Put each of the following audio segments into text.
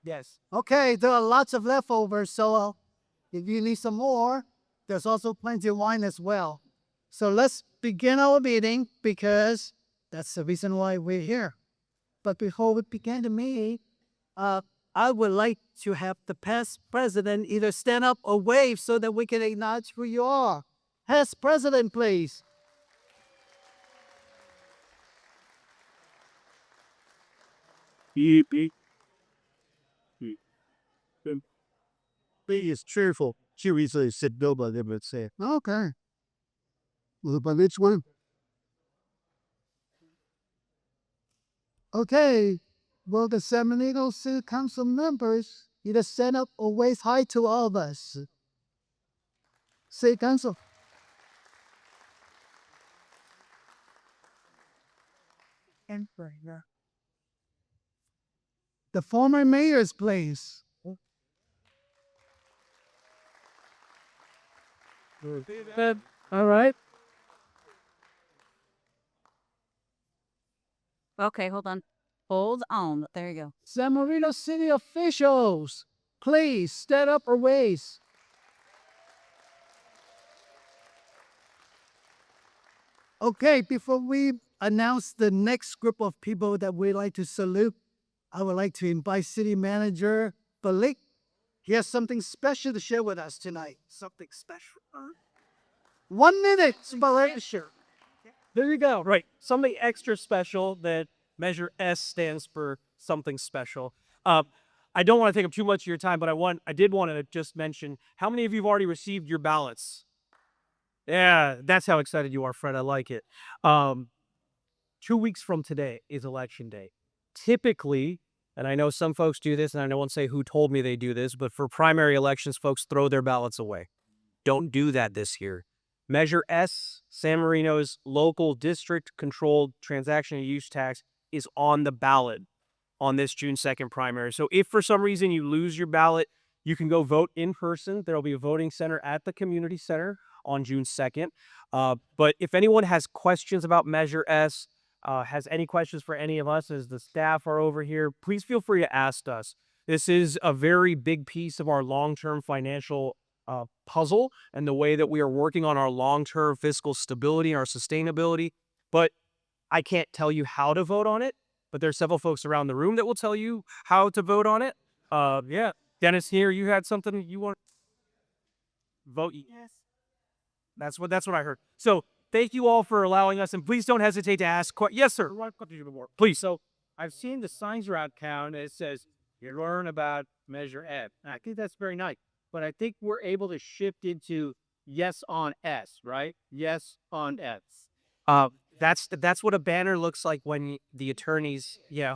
Yes. Okay, there are lots of leftovers, so if you need some more, there's also plenty of wine as well. So let's begin our meeting because that's the reason why we're here. But before we begin the meeting, uh, I would like to have the past president either stand up or wave so that we can acknowledge who you are. Past president, please. Beep, beep, beep. He is cheerful. She usually said nobody would say. Okay. Well, but which one? Okay. Well, the San Marino City Council members either stand up or wave hi to all of us. City Council. And the former mayor's place. All right. Okay, hold on. Hold on. There you go. San Marino City officials, please stand up or wave. Okay, before we announce the next group of people that we'd like to salute, I would like to invite City Manager Balik. He has something special to share with us tonight. Something special? 1 minute, Balik. Sure. There you go. Right. Something extra special that measure S stands for something special. I don't want to take up too much of your time, but I did want to just mention how many of you have already received your ballots? Yeah, that's how excited you are, Fred. I like it. 2 weeks from today is election day. Typically, and I know some folks do this, and I won't say who told me they do this, but for primary elections, folks throw their ballots away. Don't do that this year. Measure S, San Marino's local district controlled transaction use tax, is on the ballot on this June 2nd primary. So if for some reason you lose your ballot, you can go vote in person. There will be a voting center at the community center on June 2nd. But if anyone has questions about Measure S, has any questions for any of us as the staff are over here, please feel free to ask us. This is a very big piece of our long-term financial puzzle and the way that we are working on our long-term fiscal stability and our sustainability. But I can't tell you how to vote on it, but there's several folks around the room that will tell you how to vote on it. Yeah. Dennis, here, you had something you want to vote? Yes. That's what I heard. So thank you all for allowing us, and please don't hesitate to ask questions. Yes, sir. Please. So I've seen the signs around town that says you learn about Measure F. And I think that's very nice. But I think we're able to shift into yes on S, right? Yes on S. That's what a banner looks like when the attorneys, yeah.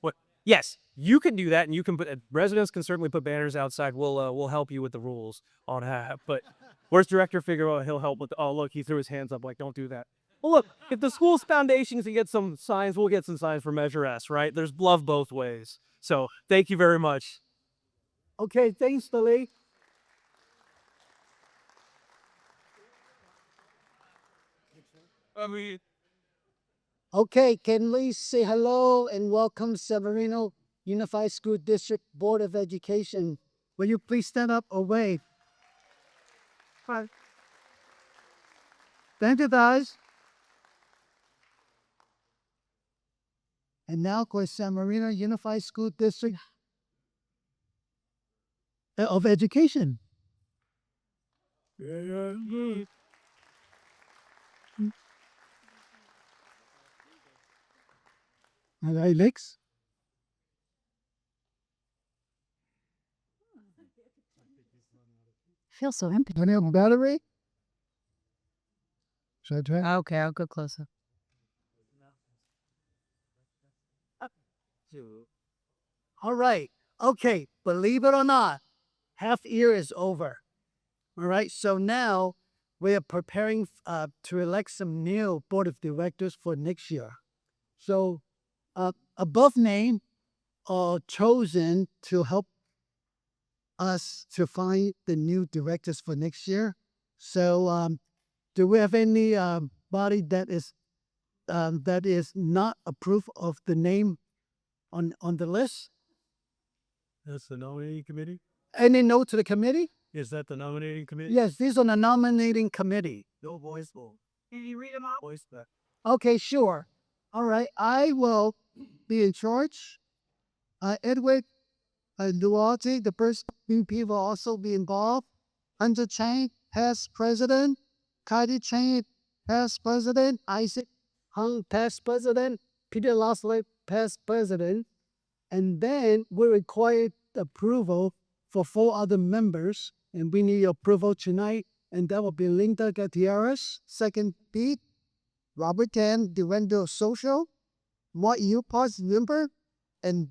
What? Yes, you can do that, and you can put residents can certainly put banners outside. We'll help you with the rules on that. But where's Director Figueroa? He'll help with. Oh, look, he threw his hands up like, don't do that. Well, look, if the school's foundation can get some signs, we'll get some signs for Measure S, right? There's love both ways. So thank you very much. Okay, thanks, Balik. Okay, can we say hello and welcome San Marino Unified School District Board of Education? Will you please stand up or wave? Hi. Thank you, guys. And now, for San Marino Unified School District of Education. All right, Lex. Feels so empty. Do you have a battery? Should I try? Okay, I'll go closer. All right. Okay. Believe it or not, half year is over. All right. So now we are preparing to elect some new board of directors for next year. So above name are chosen to help us to find the new directors for next year. So do we have any body that is not approved of the name on the list? That's the nominating committee? Any note to the committee? Is that the nominating committee? Yes, these are the nominating committee. No voice vote. Can you read them out? Voice that. Okay, sure. All right, I will be in charge. Edward Duarte, the first VP, will also be involved. Hunter Chang, past president. Kylie Chang, past president. Isaac Hung, past president. Peter Lossley, past president. And then we require approval for 4 other members, and we need approval tonight. And that will be Linda Gutierrez, second Pete, Robert Tan, Durando Social, Mark Upos member, and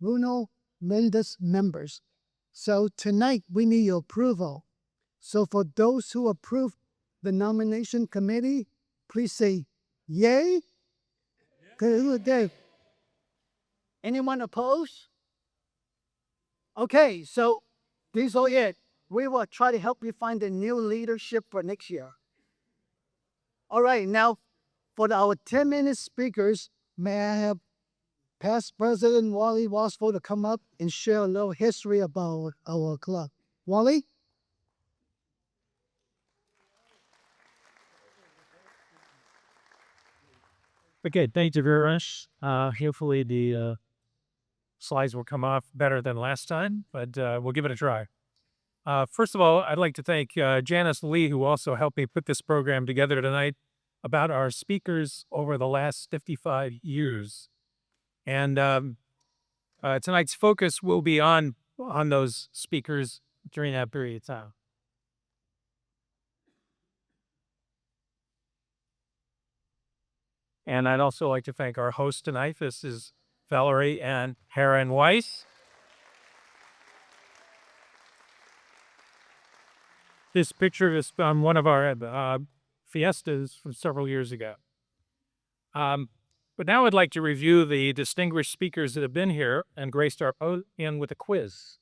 Bruno Mendes members. So tonight we need your approval. So for those who approve the nomination committee, please say yay. Okay. Anyone opposed? Okay, so these are it. We will try to help you find a new leadership for next year. All right, now for our 10-minute speakers, may I have past President Wally Wasford to come up and share a little history about our club. Wally? Okay, thank you very much. Hopefully the slides will come off better than last time, but we'll give it a try. First of all, I'd like to thank Janice Lee, who also helped me put this program together tonight, about our speakers over the last 55 years. And tonight's focus will be on those speakers during that period of time. And I'd also like to thank our hosts tonight. This is Valerie and Aaron Weiss. This picture is from one of our fiestas from several years ago. But now I'd like to review the distinguished speakers that have been here and graced our podium with a quiz.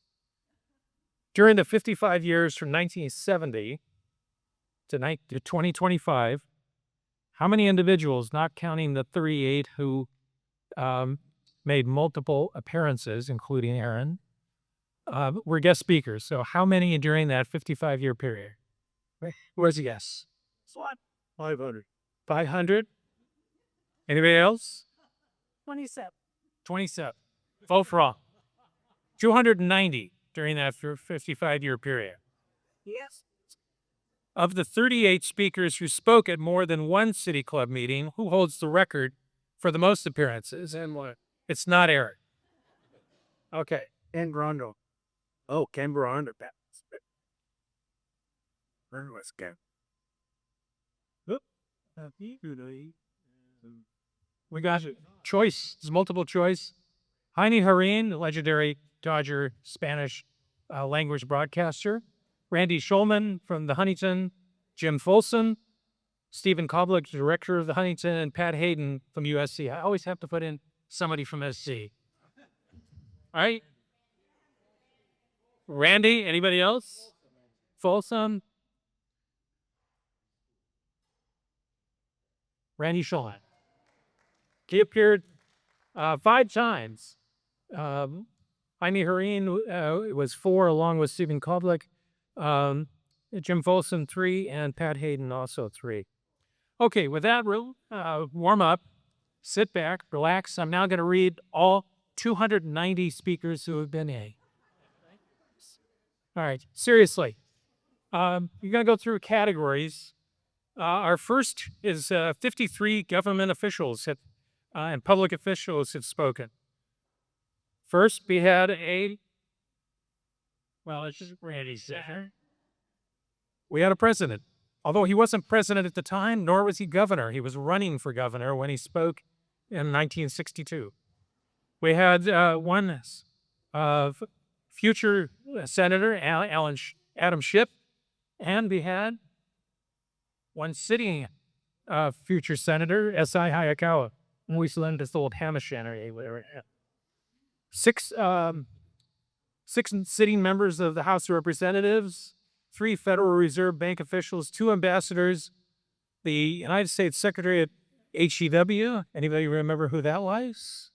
During the 55 years from 1970 to 2025, how many individuals, not counting the 38 who made multiple appearances, including Aaron, were guest speakers? So how many during that 55-year period? Where's the guess? 500. 500? Anybody else? 27. 27. Both wrong. 290 during that 55-year period. Yes. Of the 38 speakers who spoke at more than one City Club meeting, who holds the record for the most appearances? And what? It's not Eric. Okay. Ken Brondo. Oh, Ken Brondo. Where was Ken? We got choice. It's multiple choice. Heine Harin, the legendary Dodger Spanish language broadcaster. Randy Schulman from the Huntington. Jim Folsom. Stephen Koblich, director of the Huntington. And Pat Hayden from USC. I always have to put in somebody from SC. All right. Randy, anybody else? Folsom. Randy Schulman. He appeared 5 times. Jaime Harin was 4, along with Stephen Koblich. Jim Folsom 3, and Pat Hayden also 3. Okay, with that, we'll warm up, sit back, relax. I'm now going to read all 290 speakers who have been in. All right, seriously. You're going to go through categories. Our first is 53 government officials and public officials have spoken. First, we had it's just Randy said. We had a president. Although he wasn't president at the time, nor was he governor. He was running for governor when he spoke in 1962. We had one future Senator, Adam Schiff, and we had one sitting future Senator, S.I. Hayakawa. We learned this old Hamashanary, whatever. 6 sitting members of the House of Representatives, 3 Federal Reserve Bank officials, 2 ambassadors, the United States Secretary at HEW. Anybody remember who that was?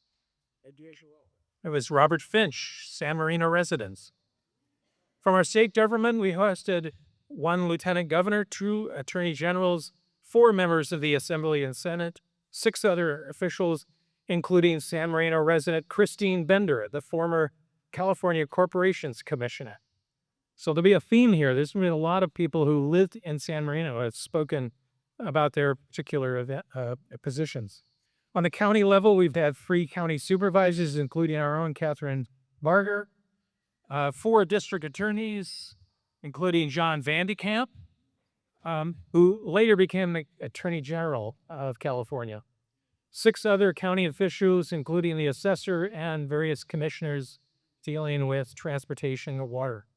It was Robert Finch, San Marino residents. From our state government, we hosted 1 lieutenant governor, 2 attorney generals, 4 members of the Assembly and Senate, 6 other officials, including San Marino resident Christine Bender, the former California Corporations Commissioner. So there'll be a theme here. There's been a lot of people who lived in San Marino have spoken about their particular positions. On the county level, we've had 3 county supervisors, including our own Catherine Barger, 4 district attorneys, including John Vandekamp, who later became the Attorney General of California, 6 other county officials, including the assessor and various commissioners dealing with transportation and water.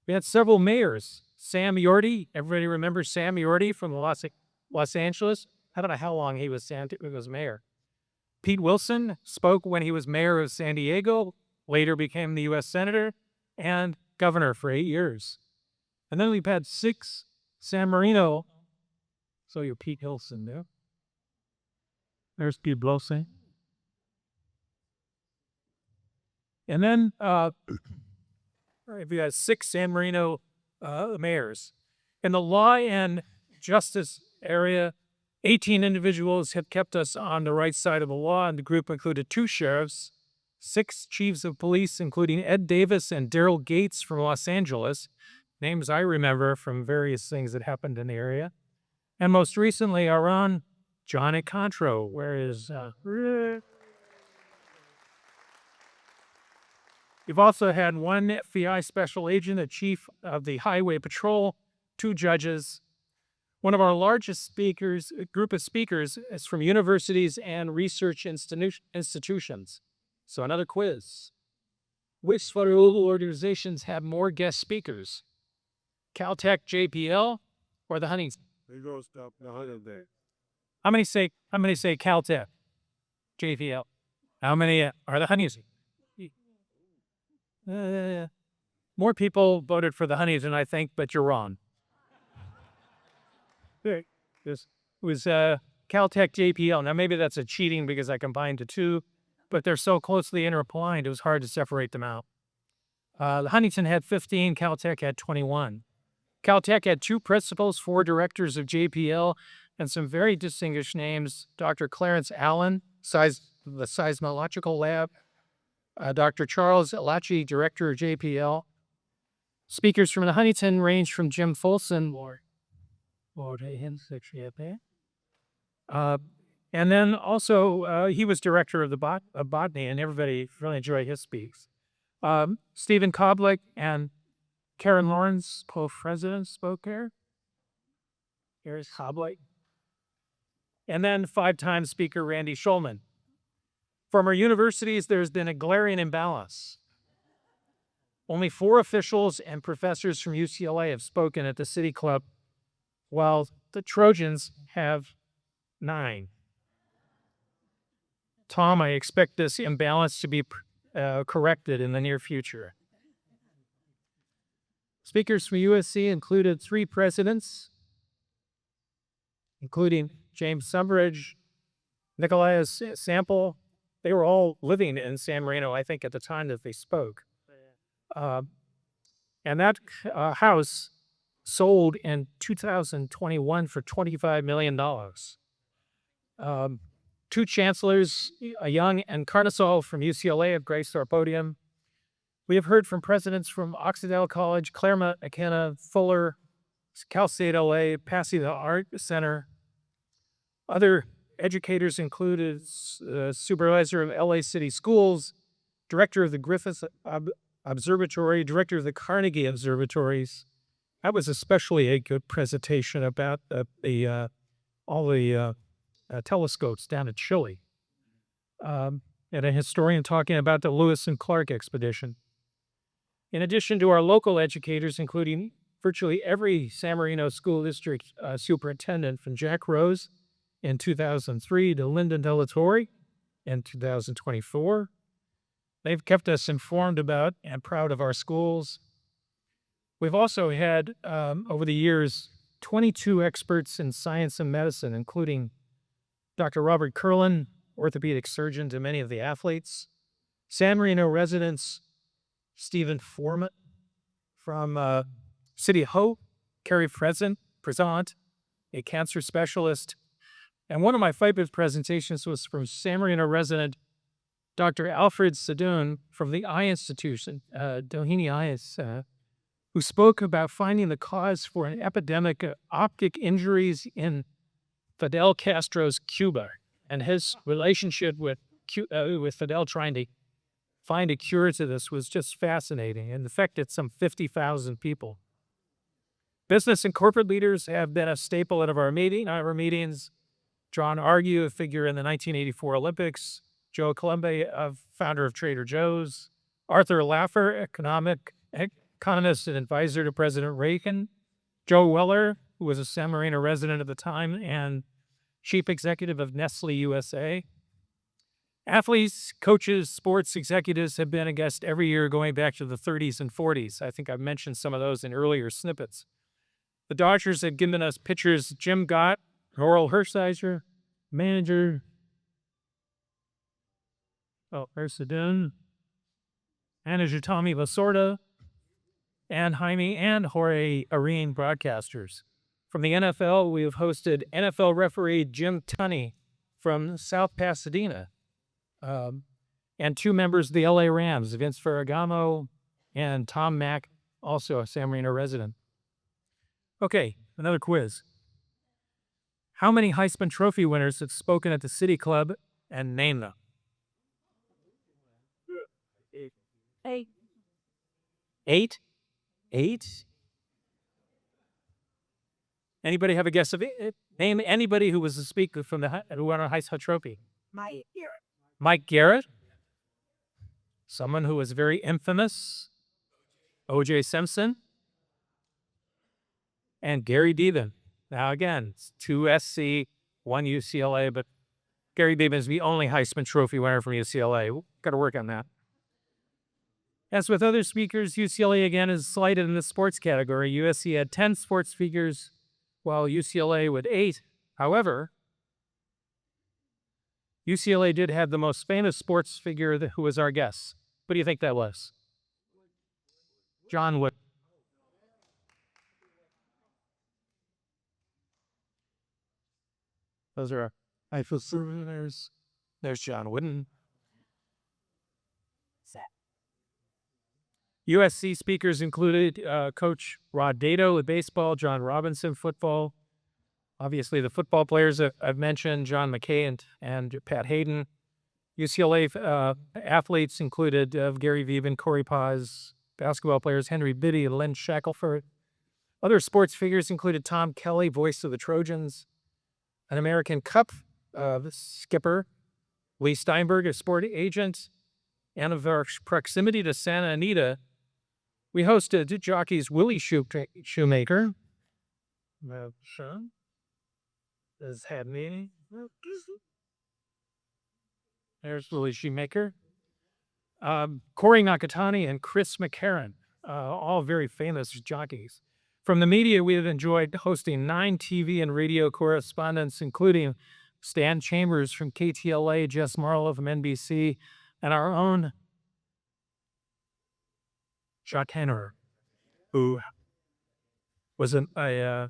We had several mayors. Sam Yorty, everybody remembers Sam Yorty from Los Angeles? I don't know how long he was mayor. Pete Wilson spoke when he was mayor of San Diego, later became the U.S. Senator and governor for 8 years. And then we've had 6 San Marino. So you're Pete Wilson there. There's Pete Wilson. And then we had 6 San Marino mayors. In the law and justice area, 18 individuals have kept us on the right side of the law, and the group included 2 sheriffs, 6 chiefs of police, including Ed Davis and Daryl Gates from Los Angeles, names I remember from various things that happened in the area. And most recently, our own Johnny Contro, where is... We've also had 1 FBI special agent, a chief of the Highway Patrol, 2 judges. One of our largest group of speakers is from universities and research institutions. So another quiz. Which federal organizations have more guest speakers? Caltech, JPL, or the Huntington? How many say Caltech, JPL? How many are the Huntington? More people voted for the Huntington, I think, but you're wrong. This was Caltech JPL. Now, maybe that's a cheating because I combined the 2, but they're so closely intertwined, it was hard to separate them out. The Huntington had 15, Caltech had 21. Caltech had 2 principals, 4 directors of JPL, and some very distinguished names. Dr. Clarence Allen, the Seismological Lab, Dr. Charles Elachi, director of JPL. Speakers from the Huntington range from Jim Folson, and then also he was director of the botany, and everybody really enjoyed his speaks. Stephen Koblich and Karen Lawrence, co-president, spoke here. Here's Koblich. And then 5-time speaker Randy Schulman. From our universities, there's been a glaring imbalance. Only 4 officials and professors from UCLA have spoken at the City Club, while the Trojans have 9. Tom, I expect this imbalance to be corrected in the near future. Speakers from USC included 3 presidents, including James Sumbridge, Nicolaus Sample. They were all living in San Marino, I think, at the time that they spoke. And that house sold in 2021 for $25 million. 2 chancellors, Young and Carnesol from UCLA, have graced our podium. We have heard from presidents from Occidental College, Claremont, McKenna, Fuller, Cal State LA, Pasadena Art Center. Other educators included supervisor of LA City Schools, director of the Griffith Observatory, director of the Carnegie Observatories. That was especially a good presentation about all the telescopes down at Chile. And a historian talking about the Lewis and Clark expedition. In addition to our local educators, including virtually every San Marino school district superintendent, from Jack Rose in 2003 to Lyndon Delatorre in 2024. They've kept us informed about and proud of our schools. We've also had, over the years, 22 experts in science and medicine, including Dr. Robert Kurlan, orthopedic surgeon to many of the athletes. San Marino residents Stephen Foreman from City of Hope, Carrie Present, a cancer specialist. And one of my FIPID presentations was from San Marino resident Dr. Alfred Sadoun from the Eye Institution, Doheny Eyes, who spoke about finding the cause for an epidemic of optic injuries in Fidel Castro's Cuba and his relationship with Fidel trying to find a cure to this was just fascinating and affected some 50,000 people. Business and corporate leaders have been a staple at our meetings. John Argue, a figure in the 1984 Olympics. Joe Colombe, founder of Trader Joe's. Arthur Laffer, economist and advisor to President Reagan. Joe Weller, who was a San Marino resident at the time and chief executive of Nestle USA. Athletes, coaches, sports executives have been a guest every year going back to the 30s and 40s. I think I've mentioned some of those in earlier snippets. The Dodgers have given us pitchers Jim Gott, Laurel Hershiser, manager. There's Sedun, manager Tommy Lasorda, and Jaime and Jorge Areen broadcasters. From the NFL, we have hosted NFL referee Jim Tunney from South Pasadena, and two members of the LA Rams, Vince Ferragamo and Tom Mack, also a San Marino resident. Okay, another quiz. How many Heisman Trophy winners have spoken at the City Club and name them? 8. 8? 8? Anybody have a guess of it? Name anybody who was a speaker who won a Heisman Trophy. Mike Garrett? Someone who was very infamous. O.J. Simpson? And Gary Beeman. Now again, it's 2 SC, 1 UCLA, but Gary Beeman is the only Heisman Trophy winner from UCLA. We've got to work on that. As with other speakers, UCLA again is slighted in the sports category. USC had 10 sports speakers, while UCLA with 8. However, UCLA did have the most famous sports figure who was our guest. What do you think that was? John Wood. Those are our There's John Wooden. USC speakers included Coach Rod Dato with baseball, John Robinson football. Obviously, the football players I've mentioned, John McKay and Pat Hayden. UCLA athletes included Gary Beeman, Corey Paz, basketball players Henry Biddy and Len Shackelford. Other sports figures included Tom Kelly, voice of the Trojans, an American Cup skipper, Lee Steinberg, a sport agent, and of our proximity to Santa Anita, we hosted jockeys Willie Shoemaker. There's Willie Shoemaker. Corey Nakatani and Chris McCarron, all very famous jockeys. From the media, we have enjoyed hosting 9 TV and radio correspondents, including Stan Chambers from KTLA, Jess Marlowe from NBC, and our own Jacques Henner, who was at a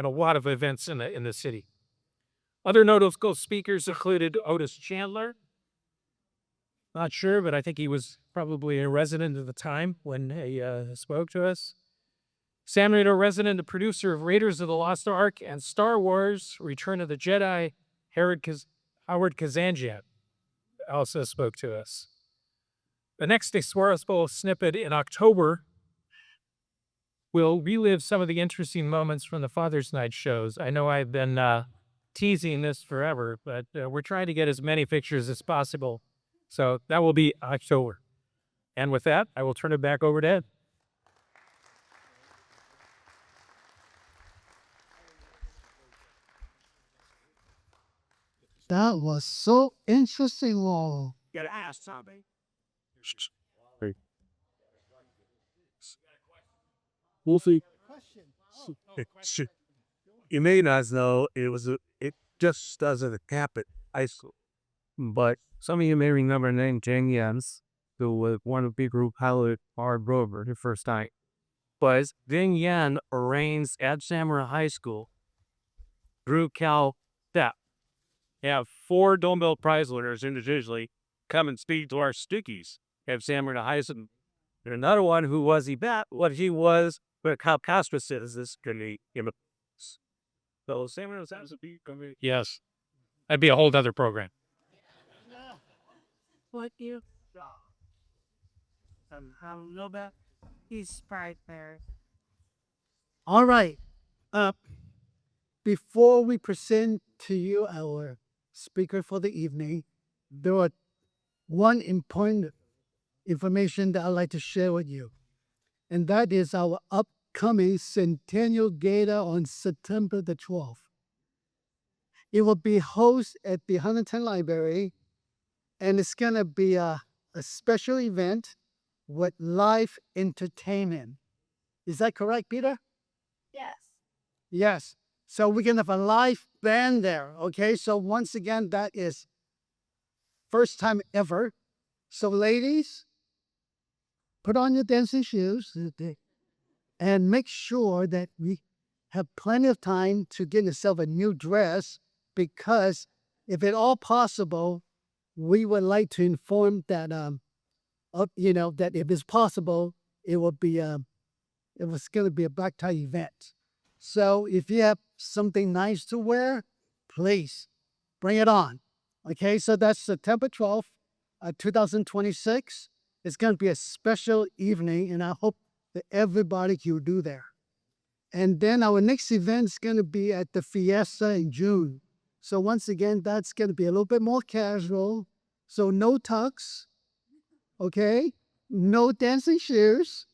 lot of events in the city. Other notable speakers included Otis Chandler. Not sure, but I think he was probably a resident at the time when he spoke to us. San Marino resident and producer of Raiders of the Lost Ark and Star Wars: Return of the Jedi, Howard Kazanjian also spoke to us. The next Explorers Bowl snippet in October will relive some of the interesting moments from the Father's Night shows. I know I've been teasing this forever, but we're trying to get as many pictures as possible. So that will be October. And with that, I will turn it back over to Ed. That was so interesting, Laurel. You gotta ask something. We'll see. You may not know it just doesn't happen. High school. but some of you may remember the name Jane Jens, who was one of the people who piloted our rover the first time. Was Ving Yan arranged at San Marino High School, Drew Cal Step. Have 4 Nobel Prize winners individually come and speak to our Stickies at San Marino High School. And another one who was he bet what he was, but Cal Castro says this can be him. So San Marino sounds to be Yes. That'd be a whole other program. What you? How know that? He's right there. All right. Before we present to you our speaker for the evening, there are one important information that I'd like to share with you, and that is our upcoming Centennial Gala on September the 12th. It will be hosted at the Huntington Library, and it's going to be a special event with live entertainment. Is that correct, Peter? Yes. Yes. So we're going to have a live band there, okay? So once again, that is first time ever. So ladies, put on your dancing shoes and make sure that we have plenty of time to get yourself a new dress, because if at all possible, we would like to inform that, that if it's possible, it was going to be a black tie event. So if you have something nice to wear, please bring it on. Okay, so that's September 12th, 2026. It's going to be a special evening, and I hope that everybody can do there. And then our next event is going to be at the Fiesta in June. So once again, that's going to be a little bit more casual. So no tux, okay? No dancing shoes.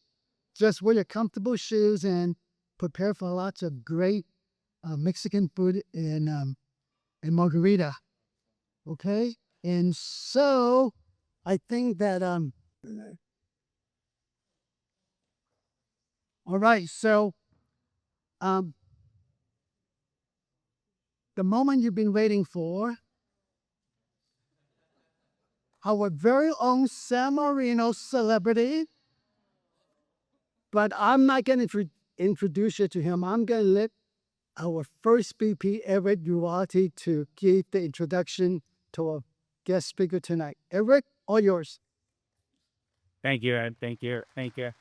Just wear your comfortable shoes and prepare for lots of great Mexican food and margarita. Okay? And so I think that all right, so the moment you've been waiting for, our very own San Marino celebrity, but I'm not going to introduce you to him. I'm going to let our first VP, Eric Duarte, to give the introduction to our guest speaker tonight. Eric, all yours. Thank you, Ed. Thank you. Thank you.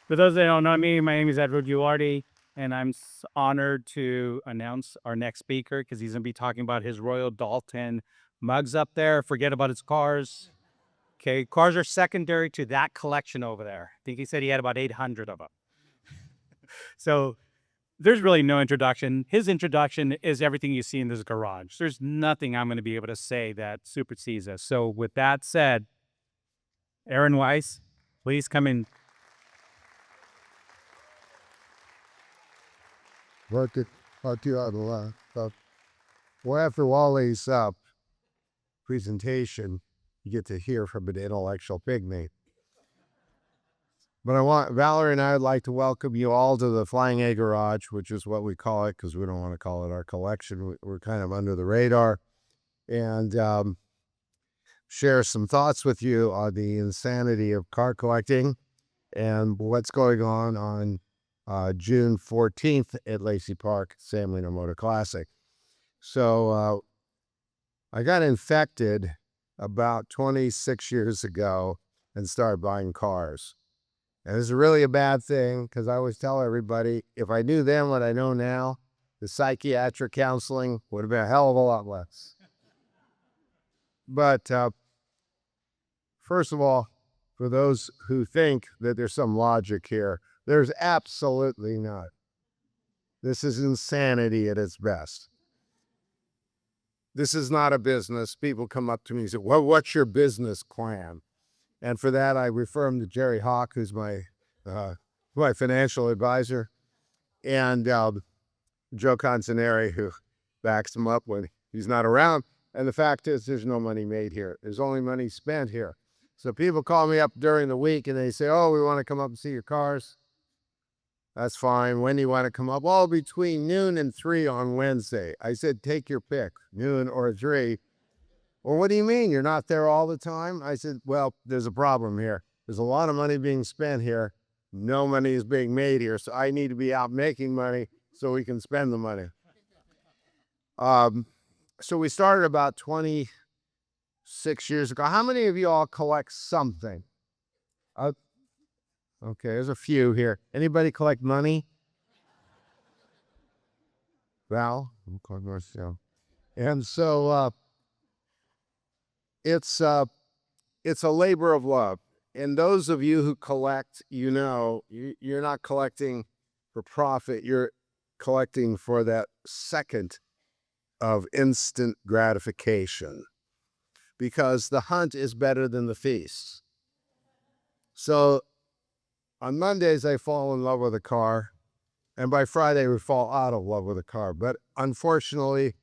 For those that don't know me, my name is Edward Duarte, and I'm honored to announce our next speaker because he's going to be talking about his Royal Dalton mugs up there. Forget about his cars. Okay, cars are secondary to that collection over there. I think he said he had about 800 of them. So there's really no introduction. His introduction is everything you see in this garage. There's nothing I'm going to be able to say that supersedes us. So with that said, Aaron Weiss, please come in. Well, after Wally's presentation, you get to hear from an intellectual pygmy. But Valerie and I would like to welcome you all to the Flying A Garage, which is what we call it because we don't want to call it our collection. We're kind of under the radar, and share some thoughts with you on the insanity of car collecting and what's going on June 14th at Lacey Park, San Marino Motor Classic. So I got infected about 26 years ago and started buying cars. And this is really a bad thing because I always tell everybody, if I knew then what I know now, the psychiatric counseling would have been a hell of a lot less. But first of all, for those who think that there's some logic here, there's absolutely not. This is insanity at its best. This is not a business. People come up to me and say, well, what's your business plan? And for that, I refer them to Jerry Hawk, who's my financial advisor, and Joe Consineri, who backs him up when he's not around. And the fact is, there's no money made here. There's only money spent here. So people call me up during the week and they say, oh, we want to come up and see your cars. That's fine. When do you want to come up? Well, between noon and 3 on Wednesday. I said, take your pick, noon or 3. Well, what do you mean? You're not there all the time? I said, well, there's a problem here. There's a lot of money being spent here. No money is being made here. So I need to be out making money so we can spend the money. So we started about 26 years ago. How many of you all collect something? Okay, there's a few here. Anybody collect money? Val? And so it's a labor of love. And those of you who collect, you know, you're not collecting for profit. You're collecting for that second of instant gratification, because the hunt is better than the feast. So on Mondays, I fall in love with a car, and by Friday, we fall out of love with a car. But unfortunately,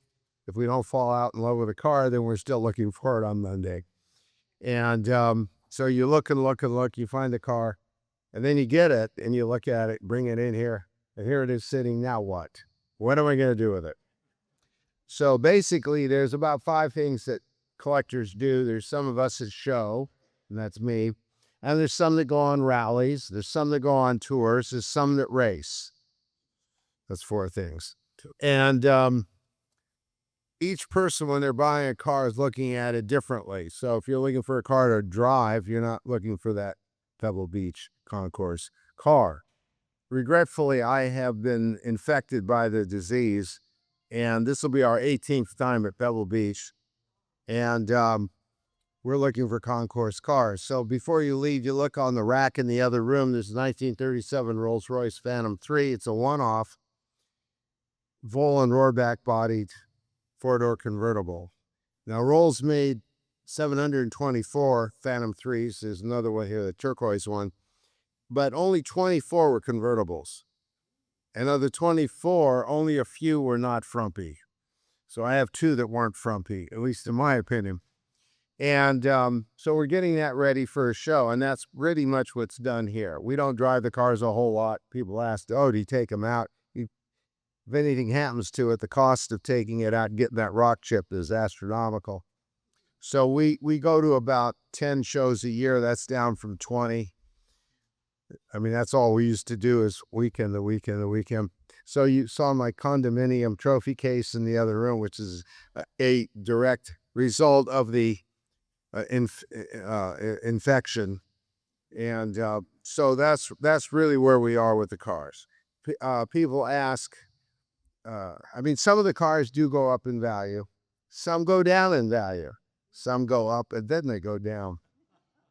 if we don't fall out in love with a car, then we're still looking for it on Monday. And so you look and look and look, you find the car, and then you get it, and you look at it, bring it in here, and here it is sitting. Now what? What am I going to do with it? So basically, there's about 5 things that collectors do. There's some of us that show, and that's me. And there's some that go on rallies. There's some that go on tours. There's some that race. That's 4 things. And each person, when they're buying a car, is looking at it differently. So if you're looking for a car to drive, you're not looking for that Pebble Beach concourse car. Regretfully, I have been infected by the disease, and this will be our 18th time at Pebble Beach. And we're looking for concourse cars. So before you leave, you look on the rack in the other room. There's a 1937 Rolls-Royce Phantom 3. It's a one-off, Volan Rohrback bodied 4-door convertible. Now, Rolls made 724 Phantom 3s. There's another one here, the turquoise one. But only 24 were convertibles. And of the 24, only a few were not frumpy. So I have 2 that weren't frumpy, at least in my opinion. And so we're getting that ready for a show, and that's pretty much what's done here. We don't drive the cars a whole lot. People ask, oh, do you take them out? If anything happens to it, the cost of taking it out and getting that rock chip is astronomical. So we go to about 10 shows a year. That's down from 20. I mean, that's all we used to do is weekend to weekend. So you saw my condominium trophy case in the other room, which is a direct result of the infection. And so that's really where we are with the cars. People ask, I mean, some of the cars do go up in value. Some go down in value. Some go up and then they go down.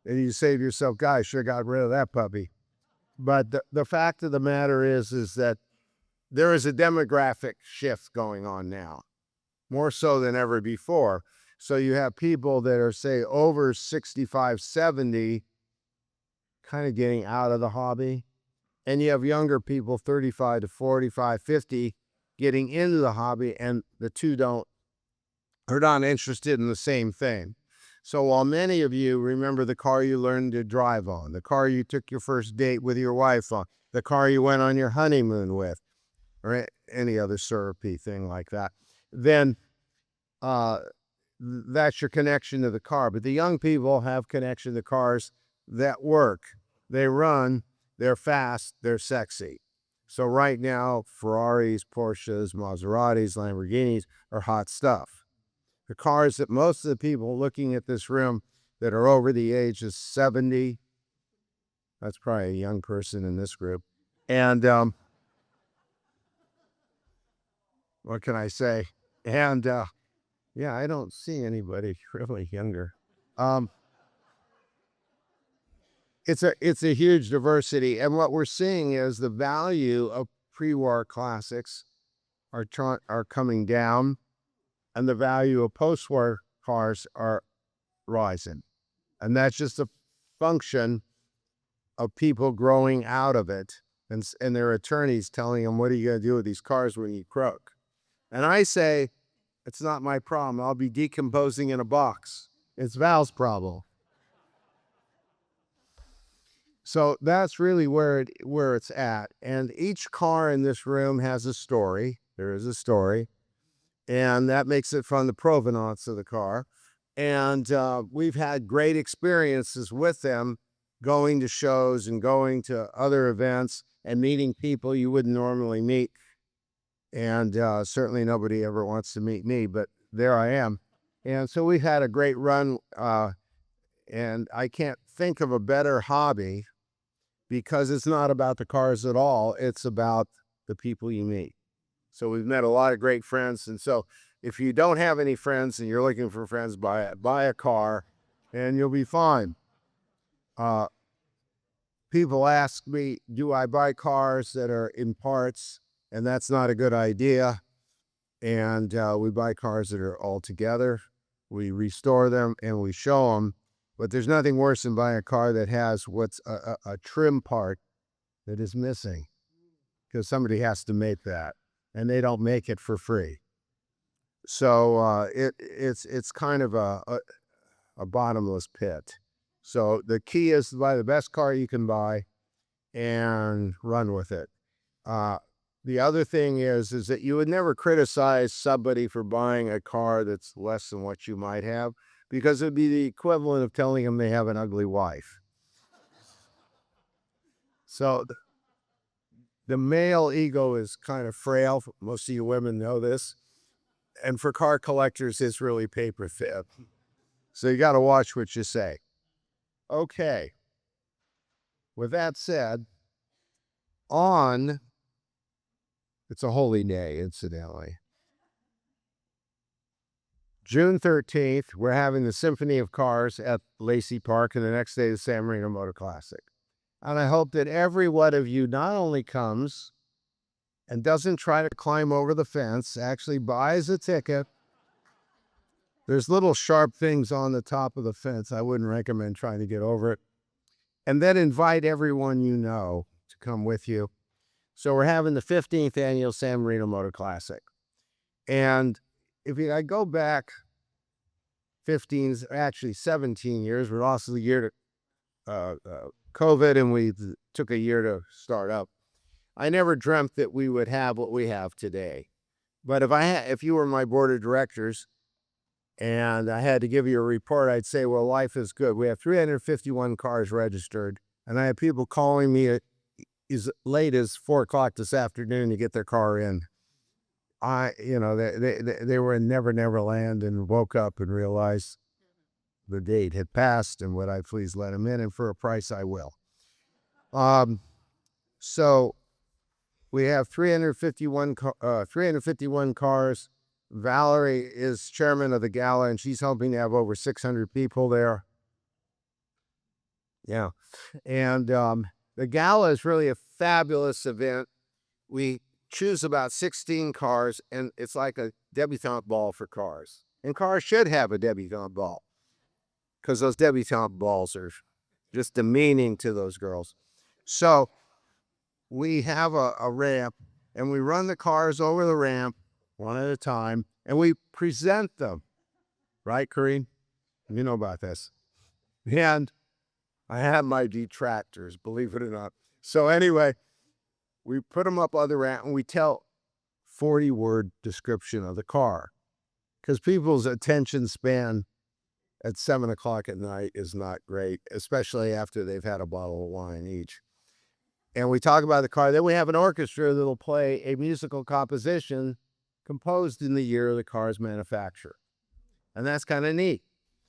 And you say to yourself, guys, should have got rid of that puppy. But the fact of the matter is that there is a demographic shift going on now, more so than ever before. So you have people that are, say, over 65, 70, kind of getting out of the hobby. And you have younger people, 35 to 45, 50, getting into the hobby, and the two are not interested in the same thing. So while many of you remember the car you learned to drive on, the car you took your first date with your wife on, the car you went on your honeymoon with, or any other syrupy thing like that, then that's your connection to the car. But the young people have connection to cars that work. They run, they're fast, they're sexy. So right now, Ferraris, Porsches, Maseratis, Lamborghinis are hot stuff. The cars that most of the people looking at this room that are over the age of 70, that's probably a young person in this group. And what can I say? And yeah, I don't see anybody really younger. It's a huge diversity, and what we're seeing is the value of pre-war classics are coming down, and the value of post-war cars are rising, and that's just a function of people growing out of it, and their attorneys telling them, "What are you going to do with these cars when you croak?" And I say, "It's not my problem. I'll be decomposing in a box. It's Val's problem." So that's really where it's at. And each car in this room has a story. There is a story. And that makes it from the provenance of the car. And we've had great experiences with them, going to shows and going to other events and meeting people you wouldn't normally meet. And certainly nobody ever wants to meet me, but there I am. And so we've had a great run, and I can't think of a better hobby because it's not about the cars at all. It's about the people you meet. So we've met a lot of great friends. And so if you don't have any friends and you're looking for friends, buy a car and you'll be fine. People ask me, do I buy cars that are in parts? And that's not a good idea. And we buy cars that are all together. We restore them and we show them. But there's nothing worse than buying a car that has what's a trim part that is missing, because somebody has to make that, and they don't make it for free. So it's kind of a bottomless pit. So the key is to buy the best car you can buy and run with it. The other thing is that you would never criticize somebody for buying a car that's less than what you might have, because it would be the equivalent of telling them they have an ugly wife. So the male ego is kind of frail. Most of you women know this. And for car collectors, it's really paper thin. So you got to watch what you say. Okay. With that said, it's a holy day, incidentally. June 13th, we're having the Symphony of Cars at Lacey Park, and the next day, the San Marino Motor Classic. And I hope that every one of you not only comes and doesn't try to climb over the fence, actually buys a ticket. There's little sharp things on the top of the fence. I wouldn't recommend trying to get over it. And then invite everyone you know to come with you. So we're having the 15th annual San Marino Motor Classic. And I go back 17 years, but also the year to COVID, and we took a year to start up. I never dreamt that we would have what we have today. But if you were my board of directors and I had to give you a report, I'd say, well, life is good. We have 351 cars registered, and I have people calling me as late as 4 o'clock this afternoon to get their car in. They were in Never Never Land and woke up and realized the date had passed, and would I please let them in, and for a price I will. So we have 351 cars. Valerie is chairman of the gala, and she's hoping to have over 600 people there. Yeah. And the gala is really a fabulous event. We choose about 16 cars, and it's like a debutante ball for cars. And cars should have a debutante ball, because those debutante balls are just demeaning to those girls. So we have a ramp, and we run the cars over the ramp one at a time, and we present them. Right, Kareem? You know about this. And I have my detractors, believe it or not. So anyway, we put them up on the ramp, and we tell 40-word description of the car, because people's attention span at 7 o'clock at night is not great, especially after they've had a bottle of wine each. And we talk about the car. Then we have an orchestra that'll play a musical composition composed in the year of the car's manufacture. And that's kind of neat.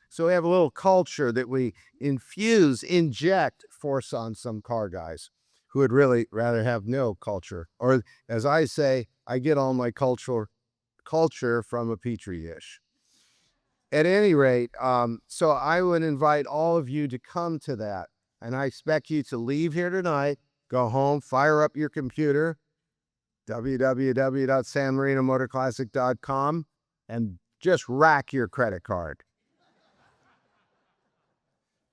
So we have a little culture that we inject force on some car guys who would really rather have no culture. Or as I say, I get all my culture from a petri dish. At any rate, so I would invite all of you to come to that. And I expect you to leave here tonight, go home, fire up your computer, www.sanmarinomotorclassic.com, and just rack your credit card.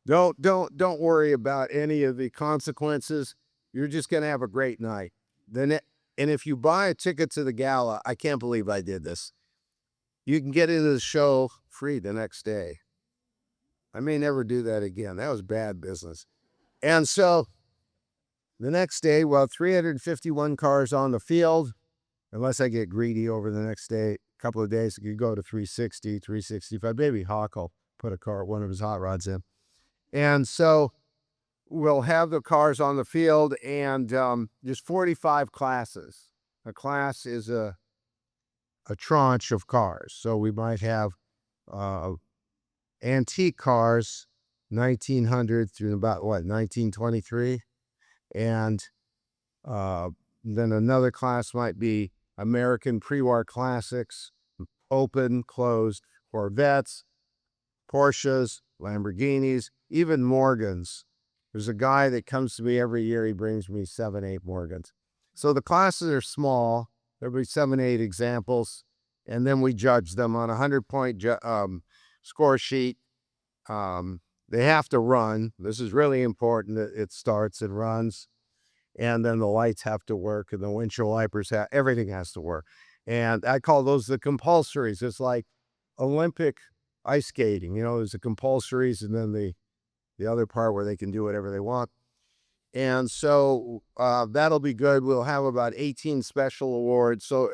Don't worry about any of the consequences. You're just going to have a great night. And if you buy a ticket to the gala, I can't believe I did this, you can get into the show free the next day. I may never do that again. That was bad business. And so the next day, 351 cars on the field. Unless I get greedy over the next couple of days, it could go to 360, 365, maybe Hawk will put one of his hot rods in. And so we'll have the cars on the field, and there's 45 classes. A class is a tranche of cars. So we might have antique cars, 1900 through about 1923, and then another class might be American pre-war classics, open, closed, Corvettes, Porsches, Lamborghinis, even Morgans. There's a guy that comes to me every year. He brings me 7, 8 Morgans. So the classes are small. There'll be 7, 8 examples, and then we judge them on a 100-point score sheet. They have to run. This is really important that it starts and runs. And then the lights have to work, and the windshield wipers everything has to work. And I call those the compulsories. It's like Olympic ice skating. There's the compulsories, and then the other part where they can do whatever they want. And so that'll be good. We'll have about 18 special awards. So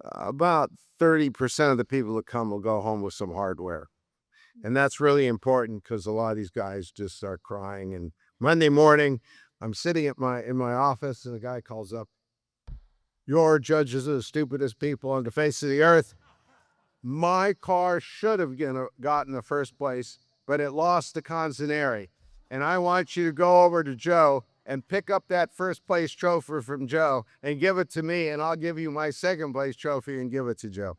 about 30% of the people that come will go home with some hardware. And that's really important because a lot of these guys just start crying. And Monday morning, I'm sitting in my office, and the guy calls up, "Your judges are the stupidest people on the face of the earth. My car should have gotten the first place, but it lost to Consineri. And I want you to go over to Joe and pick up that first place trophy from Joe and give it to me, and I'll give you my second place trophy and give it to Joe."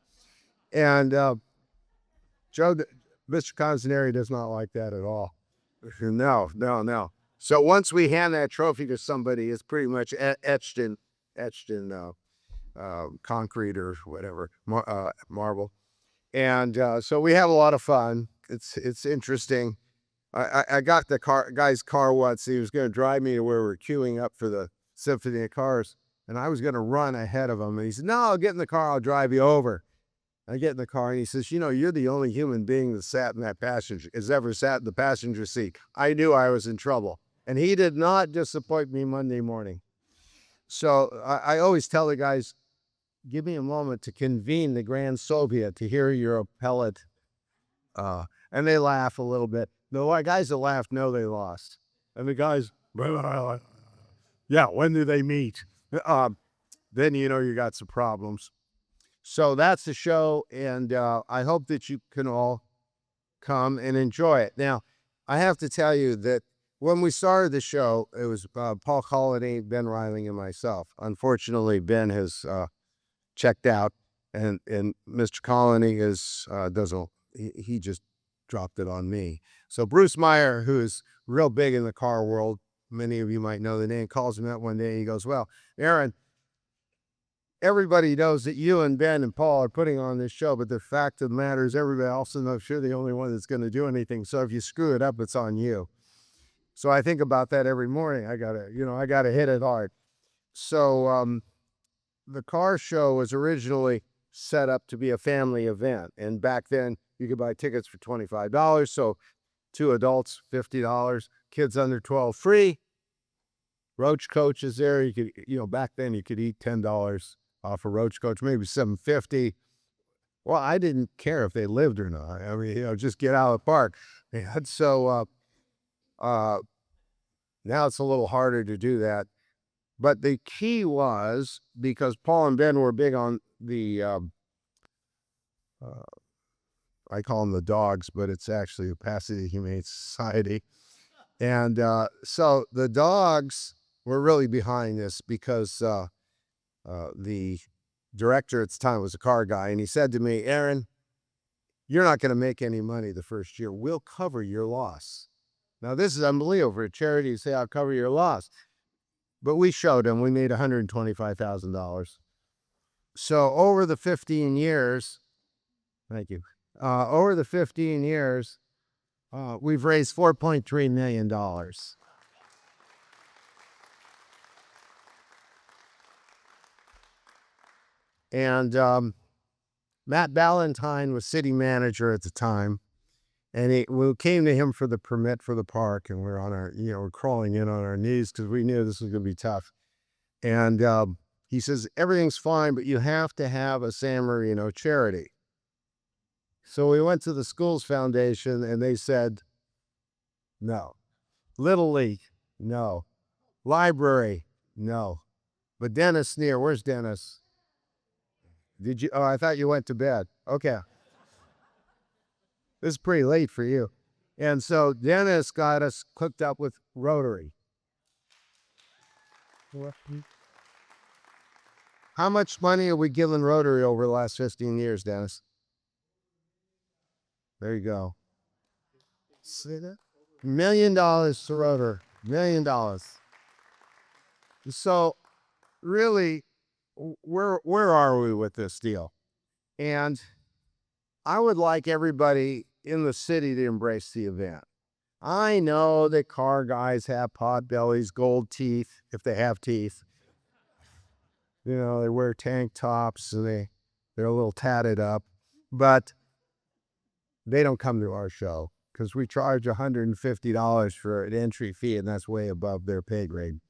And Joe, Mr. Consineri does not like that at all. No. So once we hand that trophy to somebody, it's pretty much etched in concrete or whatever, marble. And so we have a lot of fun. It's interesting. I got the guy's car once. He was going to drive me to where we're queuing up for the Symphony of Cars, and I was going to run ahead of him. And he said, "No, I'll get in the car. I'll drive you over." I get in the car, and he says, "You're the only human being that has ever sat in the passenger seat." I knew I was in trouble. And he did not disappoint me Monday morning. So I always tell the guys, give me a moment to convene the Grand Soviet to hear your appellate. And they laugh a little bit. The guys that laugh know they lost. And the guys, yeah, when do they meet? Then you got some problems. So that's the show, and I hope that you can all come and enjoy it. Now, I have to tell you that when we started the show, it was Paul Colony, Ben Reiling, and myself. Unfortunately, Ben has checked out, and Mr. Colony he just dropped it on me. So Bruce Meyer, who is real big in the car world, many of you might know the name, calls me up one day. He goes, "Well, Aaron, everybody knows that you and Ben and Paul are putting on this show, but the fact of the matter is everybody else knows you're the only one that's going to do anything. So if you screw it up, it's on you." So I think about that every morning. I gotta hit it hard. So the car show was originally set up to be a family event, and back then you could buy tickets for $25. So 2 adults, $50, kids under 12 free. Roach Coach is there. You could, back then you could eat $10 off a Roach Coach, maybe $7.50. Well, I didn't care if they lived or not. I mean, just get out of the park. And so now it's a little harder to do that. But the key was, because Paul and Ben were big on the, I call them the dogs, but it's actually the Pasadena Humane Society. And so the dogs were really behind this because the director at the time was a car guy. And he said to me, "Aaron, you're not going to make any money the first year. We'll cover your loss." Now, this is unbelievable for a charity to say, "I'll cover your loss." But we showed him. We made $125,000. So over the 15 years, thank you. Over the 15 years, we've raised $4.3 million. And Matt Ballantyne was city manager at the time. And we came to him for the permit for the park, and we're on we're crawling in on our knees because we knew this was going to be tough. And he says, "Everything's fine, but you have to have a San Marino charity." So we went to the schools foundation and they said, no. Little League, no. Library, no. But Dennis Neer, where's Dennis? Did you? Oh, I thought you went to bed. Okay. This is pretty late for you. And so Dennis got us hooked up with Rotary. How much money are we giving Rotary over the last 15 years, Dennis? There you go. See that? $1 million to Rotary. $1 million. So really, where are we with this deal? And I would like everybody in the city to embrace the event. I know that car guys have pot bellies, gold teeth, if they have teeth. You know, they wear tank tops and they're a little tatted up, but they don't come to our show because we charge $150 for an entry fee, and that's way above their pay grade.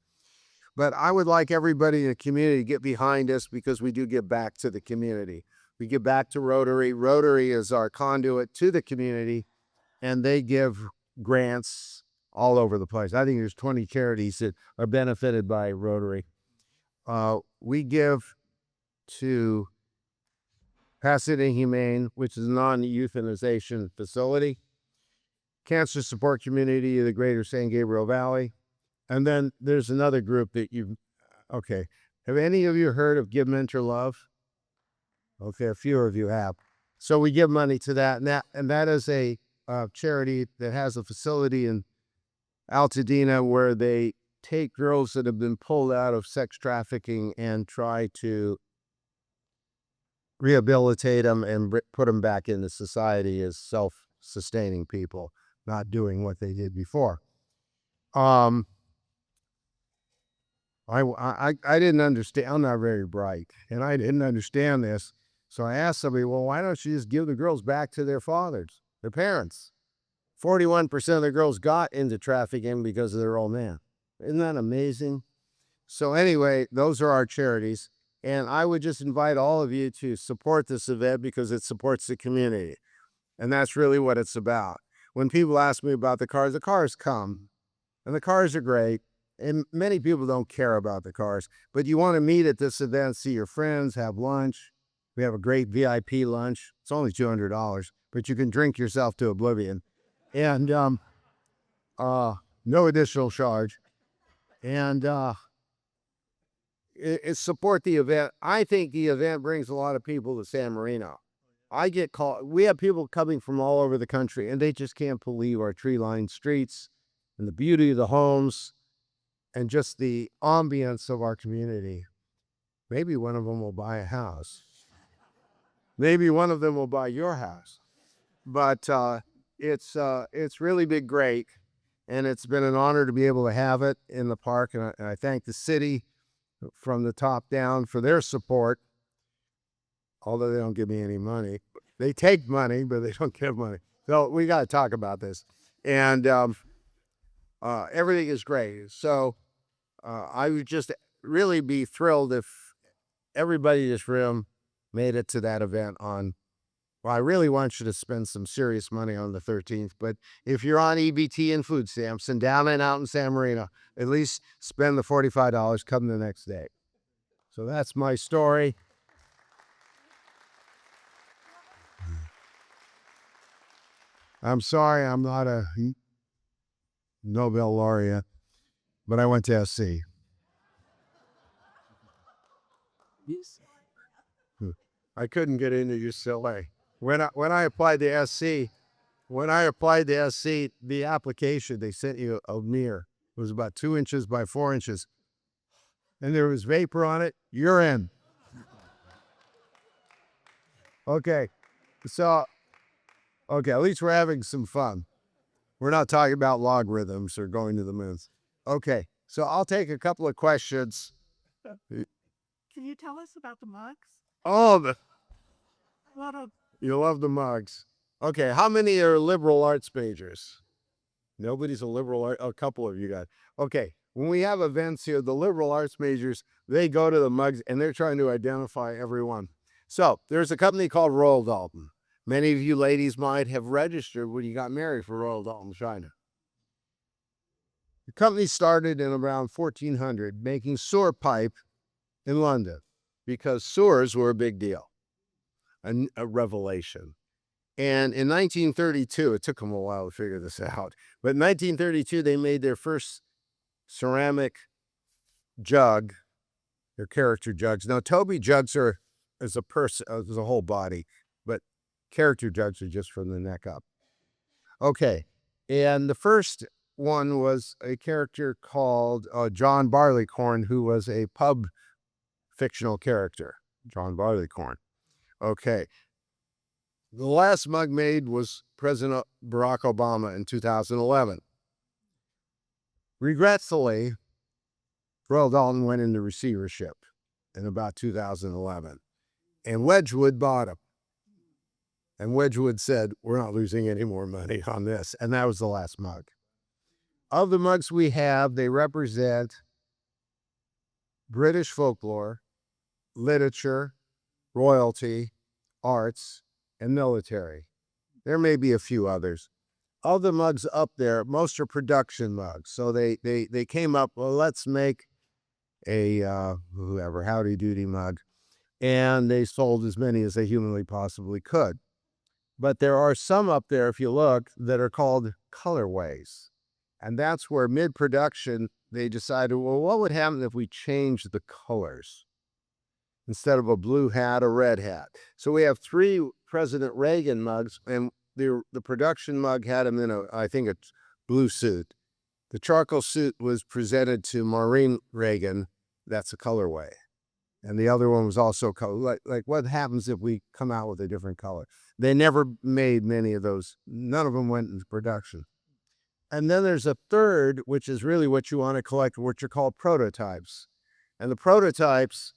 But I would like everybody in the community to get behind us because we do give back to the community. We give back to Rotary. Rotary is our conduit to the community, and they give grants all over the place. I think there's 20 charities that are benefited by Rotary. We give to Pasadena Humane, which is a non-euthanization facility, Cancer Support Community of the Greater San Gabriel Valley, and then there's another group that okay. Have any of you heard of Give Mentor Love? Okay, a few of you have. So we give money to that, and that is a charity that has a facility in Altadena where they take girls that have been pulled out of sex trafficking and try to rehabilitate them and put them back into society as self-sustaining people, not doing what they did before. I didn't understand. I'm not very bright, and I didn't understand this. So I asked somebody, well, why don't you just give the girls back to their fathers, their parents? 41% of the girls got into trafficking because of their old man. Isn't that amazing? So anyway, those are our charities. And I would just invite all of you to support this event because it supports the community. And that's really what it's about. When people ask me about the cars come. And the cars are great. And many people don't care about the cars. But you want to meet at this event, see your friends, have lunch. We have a great VIP lunch. It's only $200, but you can drink yourself to oblivion. And no additional charge. And it support the event. I think the event brings a lot of people to San Marino. I get called. We have people coming from all over the country, and they just can't believe our tree-lined streets and the beauty of the homes and just the ambience of our community. Maybe one of them will buy a house. Maybe one of them will buy your house. But it's really been great, and it's been an honor to be able to have it in the park. And I thank the city from the top down for their support, although they don't give me any money. They take money, but they don't give money. So we got to talk about this. And everything is great. So I would just really be thrilled if everybody in this room made it to that event on, well, I really want you to spend some serious money on the 13th, but if you're on EBT and food stamps and down and out in San Marino, at least spend the $45, come the next day. So that's my story. I'm sorry I'm not a Nobel laureate, but I went to SC. I couldn't get into UCLA. When I applied to SC, the application, they sent you a mirror. It was about 2 inches by 4 inches. And there was vapor on it. You're in. Okay. So, at least we're having some fun. We're not talking about logarithms or going to the moon. Okay. So I'll take a couple of questions. Can you tell us about the mugs? Oh, What you love the mugs. Okay, how many are liberal arts majors? Nobody's a liberal art. A couple of you guys. Okay, when we have events here, the liberal arts majors, they go to the mugs and they're trying to identify everyone. So there's a company called Royal Dalton. Many of you ladies might have registered when you got married for Royal Dalton China. The company started in around 1400 making sewer pipe in London because sewers were a big deal, a revelation. And in 1932, it took them a while to figure this out, but in 1932, they made their first ceramic jug, their character jugs. Now, Toby jugs are as a person, as a whole body, but character jugs are just from the neck up. Okay, and the first one was a character called John Barleycorn, who was a pub fictional character. John Barleycorn. Okay. The last mug made was President Barack Obama in 2011. Regretfully, Royal Dalton went into receivership in about 2011, and Wedgwood bought him. And Wedgwood said, "We're not losing any more money on this." And that was the last mug. Of the mugs we have, they represent British folklore, literature, royalty, arts, and military. There may be a few others. Of the mugs up there, most are production mugs. So they came up, well, let's make a Howdy Doody mug. And they sold as many as they humanly possibly could. But there are some up there, if you look, that are called colorways. And that's where mid-production, they decided, well, what would happen if we changed the colors? Instead of a blue hat, a red hat. So we have 3 President Reagan mugs, and the production mug had him in I think a blue suit. The charcoal suit was presented to Maureen Reagan. That's a colorway. And the other one was also color. Like what happens if we come out with a different color? They never made many of those. None of them went into production. And then there's a third, which is really what you want to collect, which are called prototypes. And the prototypes,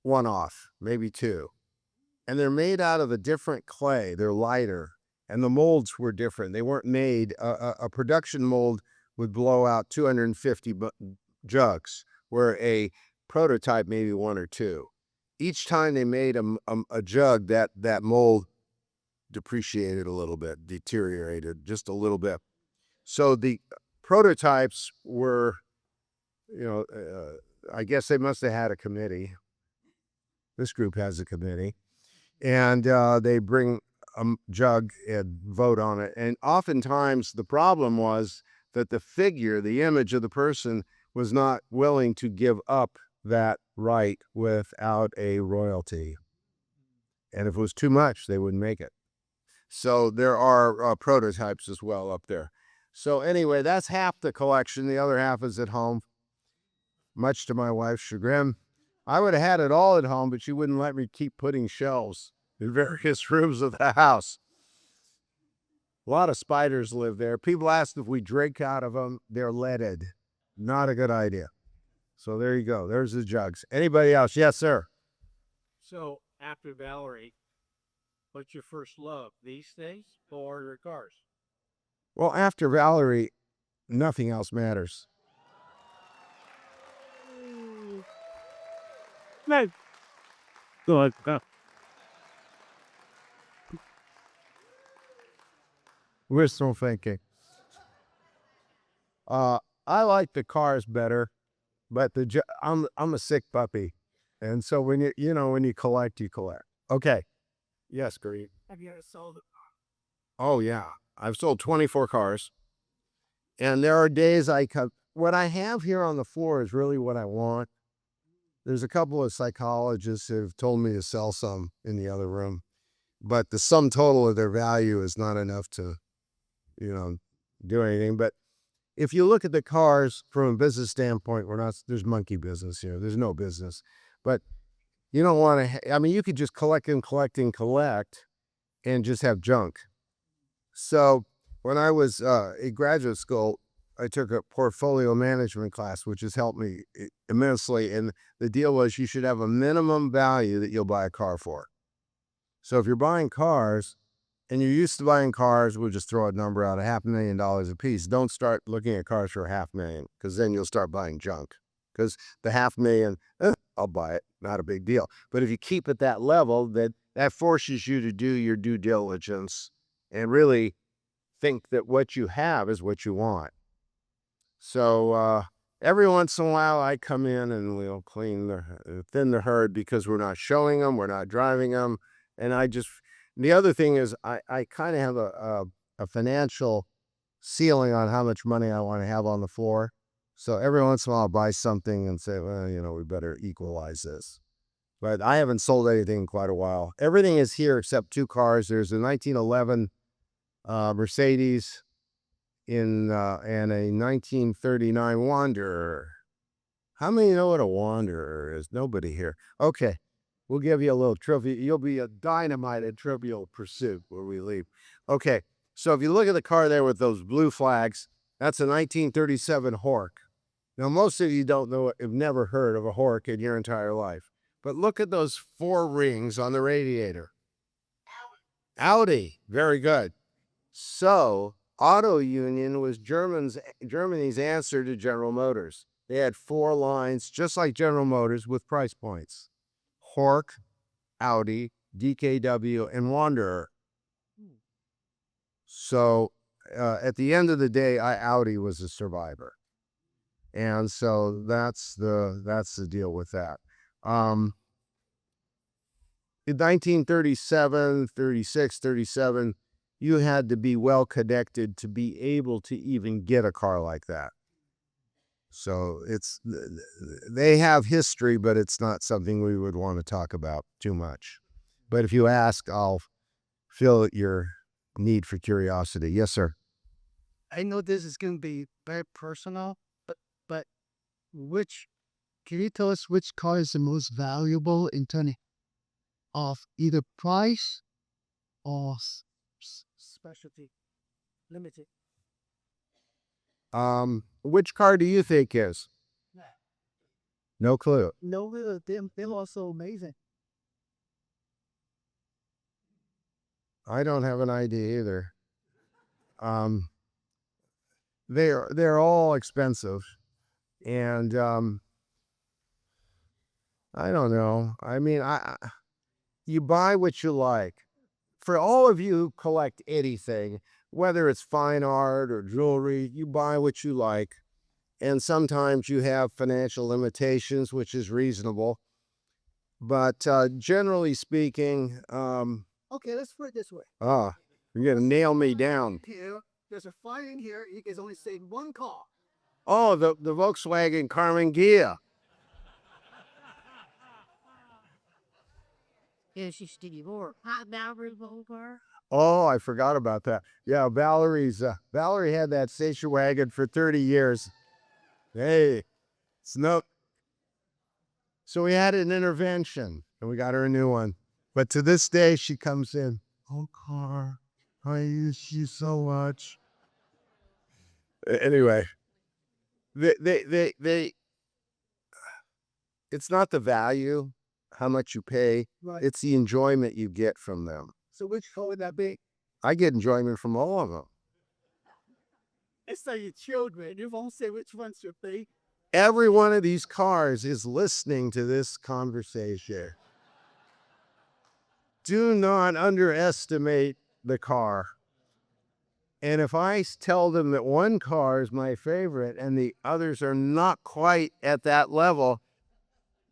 one off, maybe 2. And they're made out of a different clay. They're lighter. And the molds were different. They weren't made, a production mold would blow out 250 jugs, where a prototype maybe 1 or 2. Each time they made a jug, that mold depreciated a little bit, deteriorated just a little bit. So the prototypes were, I guess they must have had a committee. This group has a committee. And they bring a jug and vote on it. And oftentimes the problem was that the figure, the image of the person, was not willing to give up that right without a royalty. And if it was too much, they wouldn't make it. So there are prototypes as well up there. So anyway, that's half the collection. The other half is at home, much to my wife's chagrin. I would have had it all at home, but she wouldn't let me keep putting shelves in various rooms of the house. A lot of spiders live there. People ask if we drink out of them. They're leaded. Not a good idea. So there you go. There's the jugs. Anybody else? Yes, sir. So after Valerie, what's your first love? These things or your cars? Well, after Valerie, nothing else matters. No. Go ahead. Go. We're still thinking. I like the cars better, but I'm a sick puppy, and so when you collect, you collect. Okay. Yes, Green. Have you ever sold a car? Oh yeah, I've sold 24 cars, and there are days what I have here on the floor is really what I want. There's a couple of psychologists who have told me to sell some in the other room, but the sum total of their value is not enough to, do anything. But if you look at the cars from a business standpoint, there's monkey business here. There's no business. But you don't want to, you could just collect and just have junk. So when I was in graduate school, I took a portfolio management class, which has helped me immensely. And the deal was you should have a minimum value that you'll buy a car for. So if you're buying cars and you're used to buying cars, we'll just throw a number out, $500,000 a piece. Don't start looking at cars for $500,000, because then you'll start buying junk. Because the $500,000, I'll buy it, not a big deal. But if you keep at that level, that that forces you to do your due diligence and really think that what you have is what you want. So every once in a while, I come in and we'll thin the herd because we're not showing them, we're not driving them, and the other thing is I kind of have a financial ceiling on how much money I want to have on the floor. So every once in a while, I'll buy something and say, well, we better equalize this. But I haven't sold anything in quite a while. Everything is here except 2 cars. There's a 1911 Mercedes and a 1939 Wanderer. How many know what a Wanderer is? Nobody here. Okay, we'll give you a little trivia. You'll be a dynamite at Trivial Pursuit where we leave. Okay, so if you look at the car there with those blue flags, that's a 1937 Hork. Now, most of you don't know, have never heard of a Hork in your entire life. But look at those 4 rings on the radiator. Audi. Very good. So, Auto Union was Germany's answer to General Motors. They had 4 lines, just like General Motors, with price points. Hork, Audi, DKW, and Wanderer. So, at the end of the day, Audi was a survivor. And so that's the deal with that. In 1937, 36, 37, you had to be well connected to be able to even get a car like that. So they have history, but it's not something we would want to talk about too much. But if you ask, I'll fill your need for curiosity. Yes, sir. I know this is going to be very personal, but can you tell us which car is the most valuable in terms of either price or specialty, limited? Which car do you think is? No clue. No, they're also amazing. I don't have an idea either. They're all expensive, and I don't know. I mean, you buy what you like. For all of you who collect anything, whether it's fine art or jewelry, you buy what you like. And sometimes you have financial limitations, which is reasonable. But generally speaking, Okay, let's put it this way. you're going to nail me down. Here, there's a fire in here. You can only save 1 car. Oh, the Volkswagen Carmen Ghia. Oh, I forgot about that. Yeah, Valerie had that station wagon for 30 years. Hey, it's no. So we had an intervention and we got her a new one. But to this day, she comes in. Oh, car, I use you so much. Anyway, it's not the value, how much you pay. Right. It's the enjoyment you get from them. So which car would that be? I get enjoyment from all of them. It's like your children. You won't say which one should be. Every one of these cars is listening to this conversation. Do not underestimate the car. And if I tell them that one car is my favorite and the others are not quite at that level,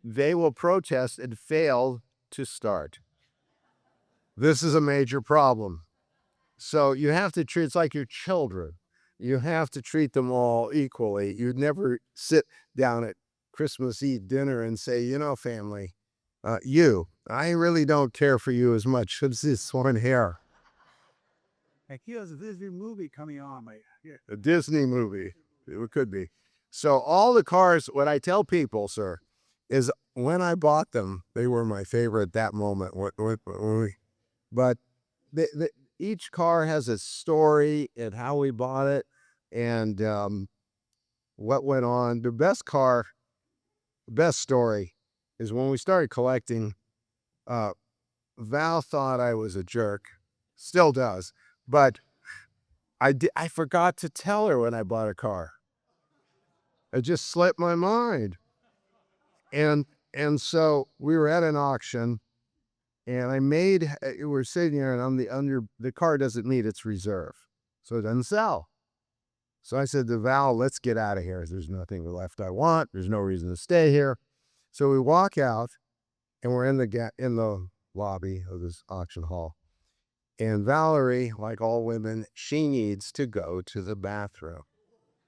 they will protest and fail to start. This is a major problem. So you have to treat, it's like your children. You have to treat them all equally. You'd never sit down at Christmas Eve dinner and say, family, I really don't care for you as much as this one here. Like, here's a Disney movie coming on, mate. Yeah. A Disney movie. It could be. So all the cars, what I tell people, sir, is when I bought them, they were my favorite at that moment. But each car has a story and how we bought it and what went on. The best story is when we started collecting. Val thought I was a jerk, still does, but I forgot to tell her when I bought a car. It just slipped my mind. And so we were at an auction And we're sitting there, and the car doesn't meet its reserve, so it doesn't sell. So I said to Val, let's get out of here. There's nothing left I want. There's no reason to stay here. So we walk out, and we're in the lobby of this auction hall. And Valerie, like all women, she needs to go to the bathroom.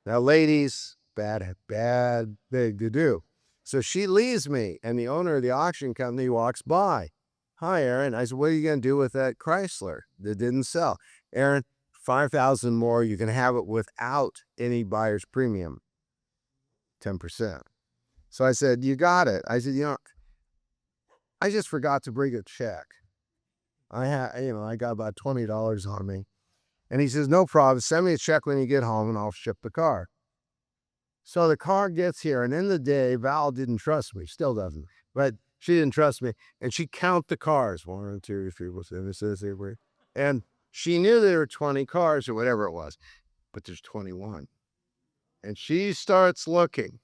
Now, ladies, bad thing to do. So she leaves me, and the owner of the auction company walks by. Hi, Aaron. I said, what are you going to do with that Chrysler that didn't sell? Aaron, $5,000 more. You can have it without any buyer's premium, 10%. So I said, you got it. I said, I just forgot to bring a check. I got about $20 on me. And he says, no problem. Send me a check when you get home and I'll ship the car. So the car gets here, and in the day, Val didn't trust me. Still doesn't. But she didn't trust me. And she count the cars. 1, 2, 3, 4, 5, 6, 7, 8. And she knew there were 20 cars or whatever it was. But there's 21. And she starts looking.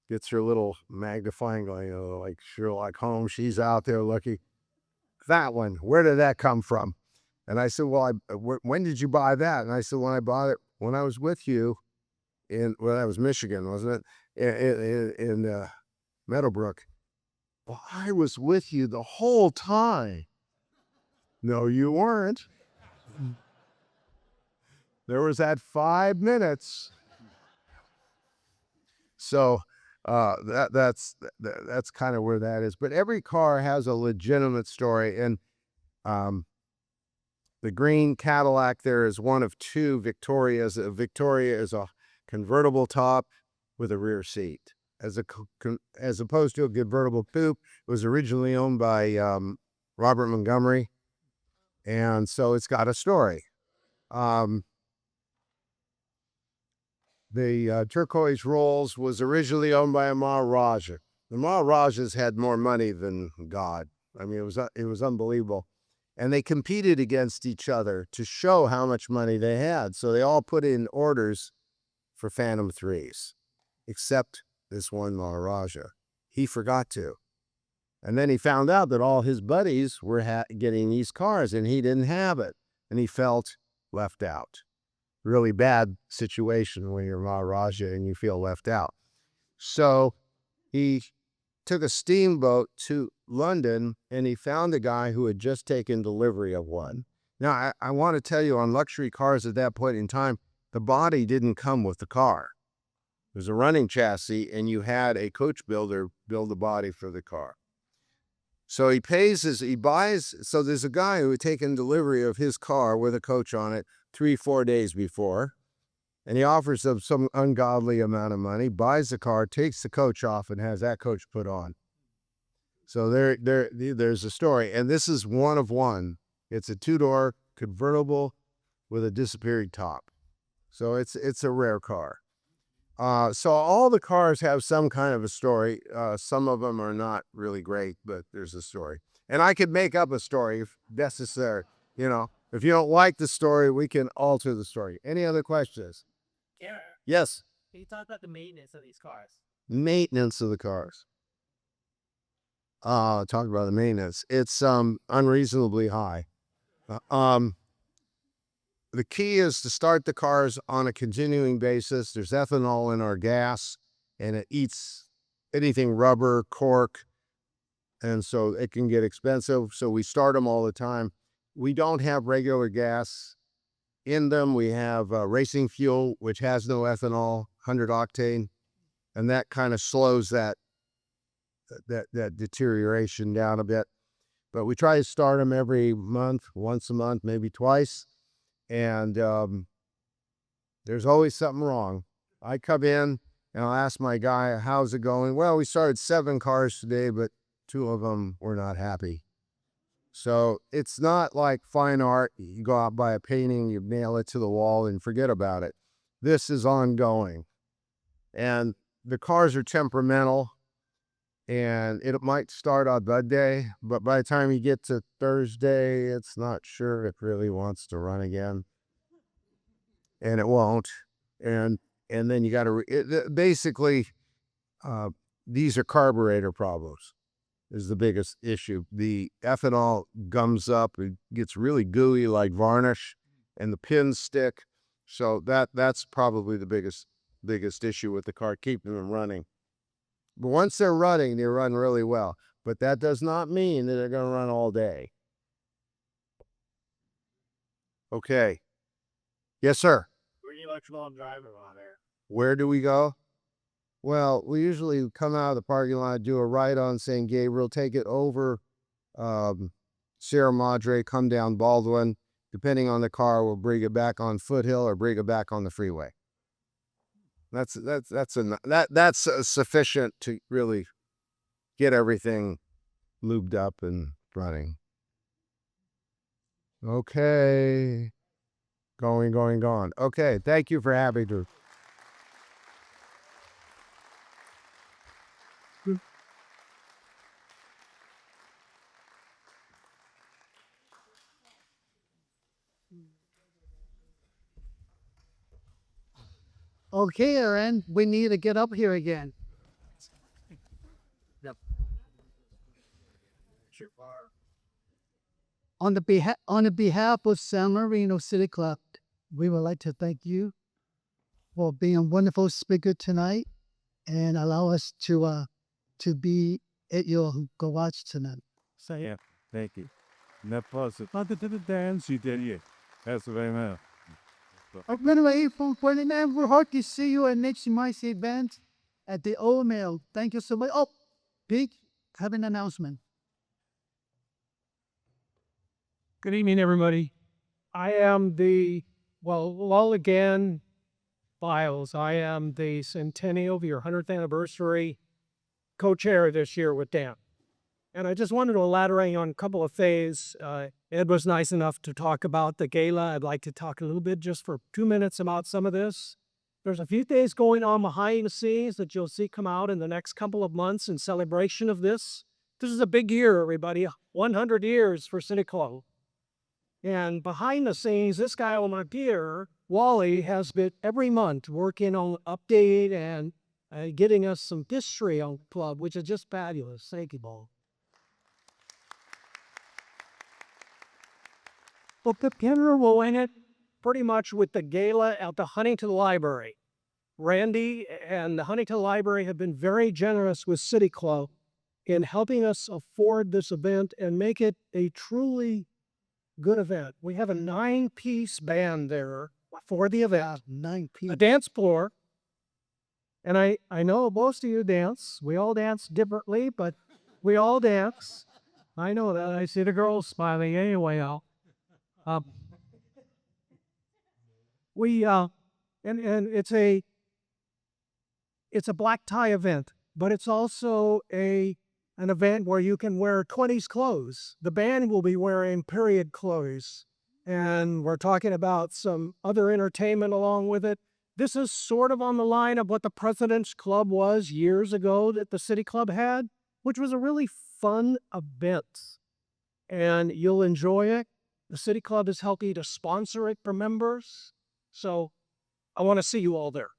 Gets her little magnifying going, like Sherlock Holmes. She's out there looking. That one, where did that come from? And I said, well, when did you buy that? And I said, when I bought it, when I was with you that was Michigan, wasn't it? In Meadowbrook. Well, I was with you the whole time. No, you weren't. There was that 5 minutes. So that's kind of where that is. But every car has a legitimate story. And the green Cadillac there is one of two Victorias. A Victoria is a convertible top with a rear seat. As opposed to a convertible coupe, it was originally owned by Robert Montgomery. And so it's got a story. The turquoise Rolls was originally owned by a Maharaja. The Maharajas had more money than God. I mean, it was unbelievable. And they competed against each other to show how much money they had. So they all put in orders for Phantom 3s, except this one Maharaja. He forgot to. And then he found out that all his buddies were getting these cars, and he didn't have it. And he felt left out. Really bad situation when you're Maharaja and you feel left out. So he took a steamboat to London, and he found a guy who had just taken delivery of one. Now, I want to tell you, on luxury cars at that point in time, the body didn't come with the car. It was a running chassis, and you had a coach builder build the body for the car. So so there's a guy who had taken delivery of his car with a coach on it 3-4 days before, and he offers them some ungodly amount of money, buys the car, takes the coach off, and has that coach put on. So there's a story, and this is one of one. It's a 2-door convertible with a disappearing top. So it's a rare car. So all the cars have some kind of a story. Some of them are not really great, but there's a story. And I could make up a story if necessary. If you don't like the story, we can alter the story. Any other questions? Aaron, Yes. can you talk about the maintenance of these cars? Maintenance of the cars. Talk about the maintenance. It's unreasonably high. The key is to start the cars on a continuing basis. There's ethanol in our gas, and it eats anything rubber, cork, and so it can get expensive. So we start them all the time. We don't have regular gas in them. We have racing fuel, which has no ethanol, 100 octane, and that kind of slows that deterioration down a bit. But we try to start them every month, once a month, maybe twice. And there's always something wrong. I come in and I'll ask my guy, how's it going? Well, we started 7 cars today, but 2 of them were not happy. So it's not like fine art. You go out, buy a painting, you nail it to the wall and forget about it. This is ongoing. And the cars are temperamental, and it might start on that day, but by the time you get to Thursday, it's not sure it really wants to run again. And it won't. And then you got to, basically, these are carburetor problems. is the biggest issue. The ethanol gums up, it gets really gooey like varnish, and the pins stick. So that's probably the biggest issue with the car, keeping them running. But once they're running, they run really well. But that does not mean that they're going to run all day. Okay. Yes, sir. Where do you let your driver on there? Where do we go? Well, we usually come out of the parking lot, do a right on San Gabriel, take it over Sierra Madre, come down Baldwin. Depending on the car, we'll bring it back on Foothill or bring it back on the freeway. That's sufficient to really get everything lubed up and running. Okay. Going. Okay, thank you for having me. Okay, Aaron, we need to get up here again. On the behalf of San Marino City Club, we would like to thank you for being a wonderful speaker tonight and allow us to be at your garage tonight. Yeah, thank you. That was it. Not the dance you did yet. That's very well. Anyway, we hope to see you at next month's event at the Old Mill. Thank you so much. Oh, Big, have an announcement. Good evening, everybody. I am the, Lulligan Files. I am the centennial of your 100th anniversary co-chair this year with Dan. And I just wanted to elaborate on a couple of things. Ed was nice enough to talk about the gala. I'd like to talk a little bit just for 2 minutes about some of this. There's a few things going on behind the scenes that you'll see come out in the next couple of months in celebration of this. This is a big year, everybody. 100 years for City Club. And behind the scenes, this guy over here, Wally, has been every month working on update and getting us some history on the club, which is just fabulous. Thank you, Paul. Well, the camera will end it pretty much with the gala at the Huntington Library. Randy and the Huntington Library have been very generous with City Club in helping us afford this event and make it a truly good event. We have a 9-piece band there for the event. 9 A dance floor. And I know most of you dance. We all dance differently, but we all dance. I know that. I see the girls smiling anyway. And it's a black tie event, but it's also an event where you can wear 20s clothes. The band will be wearing period clothes, and we're talking about some other entertainment along with it. This is sort of on the line of what the President's Club was years ago that the City Club had, which was a really fun event, and you'll enjoy it. The City Club is helping to sponsor it for members, so I want to see you all there.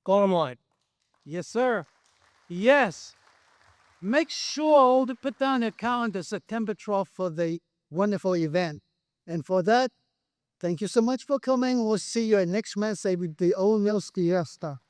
Go online. Yes, sir. Yes. Make sure to put down your calendar September 12th for the wonderful event. And for that, thank you so much for coming. We'll see you at next Wednesday with the Old Mill Fiesta.